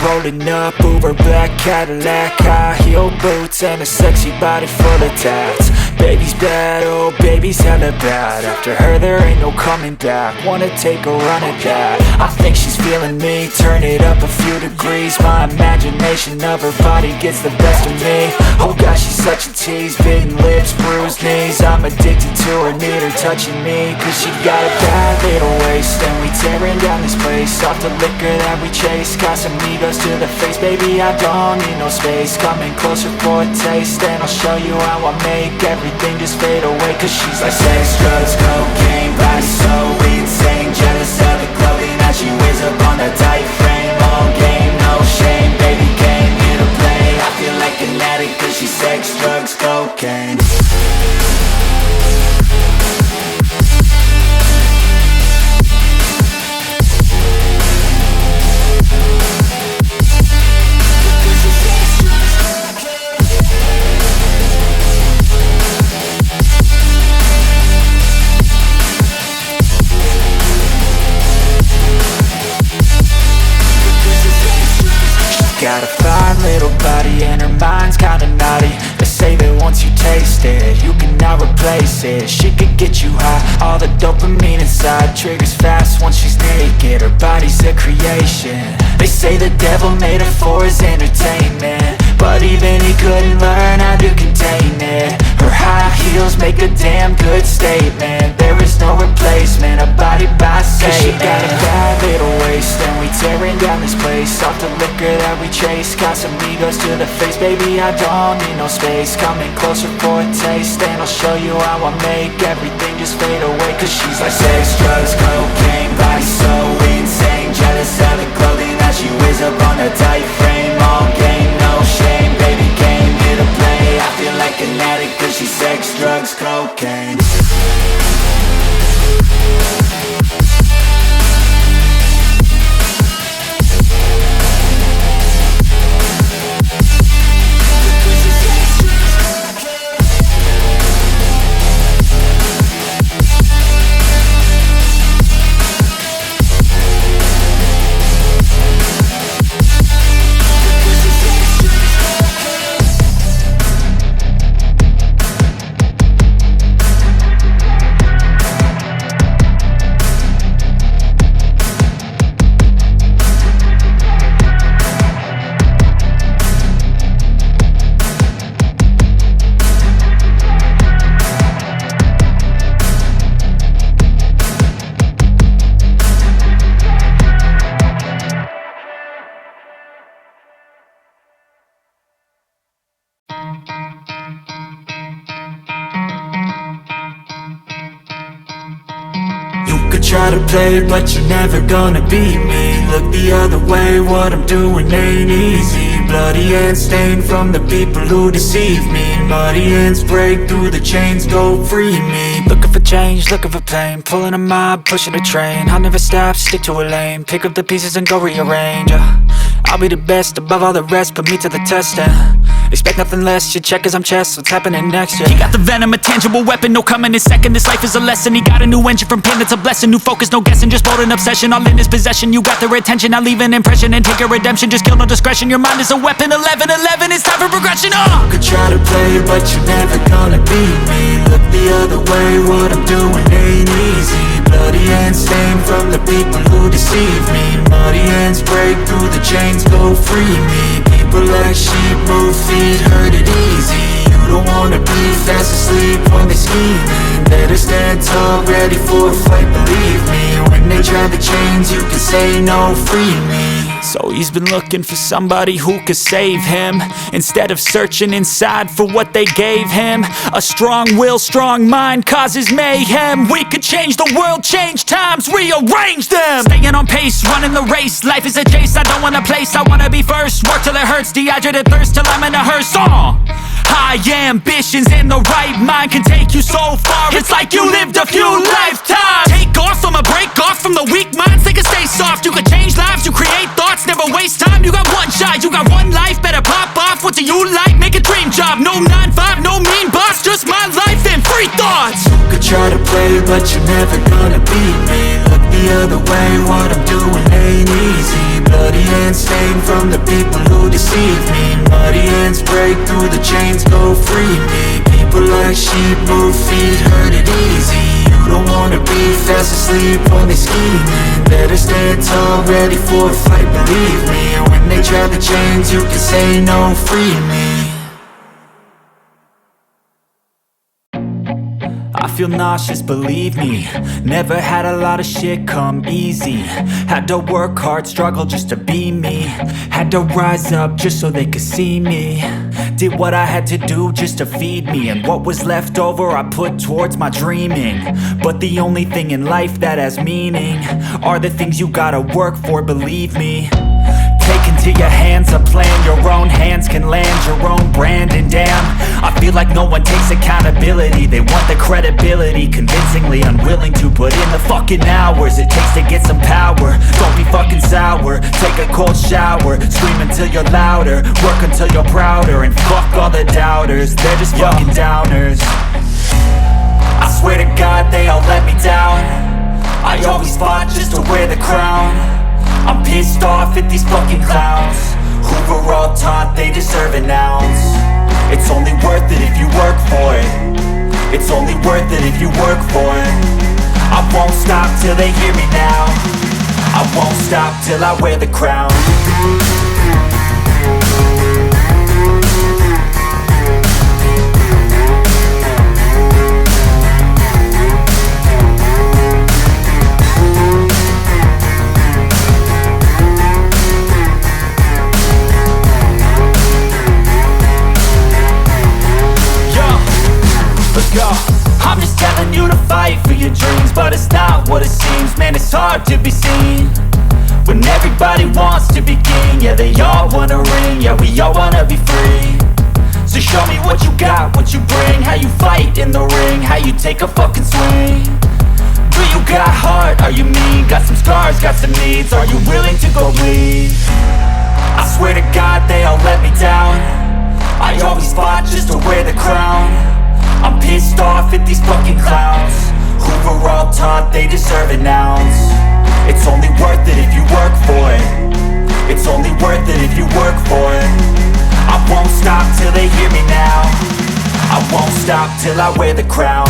rolling up, Uber black Cadillac, high heel boots and a sexy body full of tats. Baby's bad, oh baby's hella bad. After her there ain't no coming back. Wanna take a run at that. I think she's feeling me, turn it up a few degrees. My imagination of her body gets the best of me. Oh gosh, she's such a tease, bitten lips, bruised knees. I'm addicted to her, need her touching me. Cause she got a bad little waist, and we tearing down this place. Off the liquor that we chase, got some egos to the face. Baby, I don't need no space, coming closer for a taste. And I'll show you how I make everything just fade away. Cause she's like sex, drugs, cocaine, body so insane. Jealous of the clothing that she wears up on a tight frame. All game, no shame, baby came here to play. I feel like an addict cause she's sex, drugs, cocaine. Got a fine little body and her mind's kinda naughty. They say that once you taste it, you cannot replace it. She could get you high, all the dopamine inside triggers fast once she's naked. Her body's a creation. They say the devil made her for his entertainment, but even he couldn't learn how to contain it. Her high heels make a damn good statement. There is no replacement, a body by Satan. Cause she got a bad little waist, and we tearing down this place. Off the liquor that we chase, got some egos to the face. Baby, I don't need no space, coming closer for a taste. And I'll show you how I make everything just fade away. Cause she's like sex, drugs, cocaine, body so insane. Jealous of the clothing that she wears up on a tight frame. All game, no shame, baby came here to play. I feel like an addict cause she's sex, drugs, cocaine. Try to play, but you're never gonna beat me. Look the other way, what I'm doing ain't easy. Bloody hands stained from the people who deceive me. Muddy hands break through the chains, go free me. Looking for change, looking for pain, pulling a mob, pushing a train. I'll never stop, stick to a lane, pick up the pieces and go rearrange. I'll be the best above all the rest, put me to the test and expect nothing less, your check is I'm chess, what's happening next, yeah. He got the venom, a tangible weapon, no coming in second. This life is a lesson, he got a new engine from pain, it's a blessing. New focus, no guessing, just bold and obsession. All in his possession, you got their attention. I'll leave an impression and take your redemption. Just kill no discretion, your mind is a weapon. 11-11, it's time for progression, You could try to play, but you're never gonna beat me. Look the other way, what I'm doing ain't easy. Bloody hands stained from the people who deceive me. Muddy hands break through the chains, go free me. People like sheep, move feet, hurt it easy. You don't wanna be fast asleep when they scheming. Better stand tall, ready for a fight, believe me. When they try the chains, you can say no, free me. So he's been looking for somebody who could save him, instead of searching inside for what they gave him. A strong will, strong mind causes mayhem. We could change the world, change times, rearrange them. Staying on pace, running the race. Life is a chase, I don't want a place. I wanna be first, work till it hurts. Dehydrated thirst till I'm in a hearse. High ambitions and the right mind can take you so far. It's like you lived a few lifetimes. Take off from a break off from the weak minds. They can stay soft. You can change lives, you create thoughts. Never waste time, you got one shot. You got one life, better pop off. What do you like? Make a dream job. No 9-5, no mean boss. Just my life and free thoughts. You could try to play, but you're never gonna beat me. Look the other way, what I'm doing ain't easy. Bloody hands stained from the people who deceive me. Muddy hands break through the chains, go free me. People like sheep move feet, hurt it easy. You don't wanna be fast asleep when they scheming. Better stand tall, ready for a fight, believe me. And when they try the chains, you can say no, free me. I feel nauseous, believe me. Never had a lot of shit come easy. Had to work hard, struggle just to be me. Had to rise up just so they could see me. Did what I had to do just to feed me. And what was left over I put towards my dreaming. But the only thing in life that has meaning are the things you gotta work for, believe me. Take into your hands a plan, your own hands can land your own brand. And damn, I feel like no one takes accountability. They want the credibility, convincingly unwilling to put in the fucking hours it takes to get some power. Don't be fucking sour, take a cold shower. Scream until you're louder, work until you're prouder. And fuck all the doubters, they're just fucking downers. I swear to God they all let me down. I always fought just to wear the crown. I'm pissed off at these fucking clowns who were all taught they deserve an ounce. It's only worth it if you work for it. It's only worth it if you work for it. I won't stop till they hear me now. I won't stop till I wear the crown. I'm just telling you to fight for your dreams, but it's not what it seems. Man, it's hard to be seen when everybody wants to be king. Yeah, they all wanna ring, yeah, we all wanna be free. So show me what you got, what you bring. How you fight in the ring, how you take a fucking swing. Do you got heart, are you mean? Got some scars, got some needs, are you willing to go bleed? I swear to God they all let me down. I always fought just to wear the crown. I'm pissed off at these fucking clowns who were all taught they deserve an ounce. It's only worth it if you work for it. It's only worth it if you work for it. I won't stop till they hear me now. I won't stop till I wear the crown.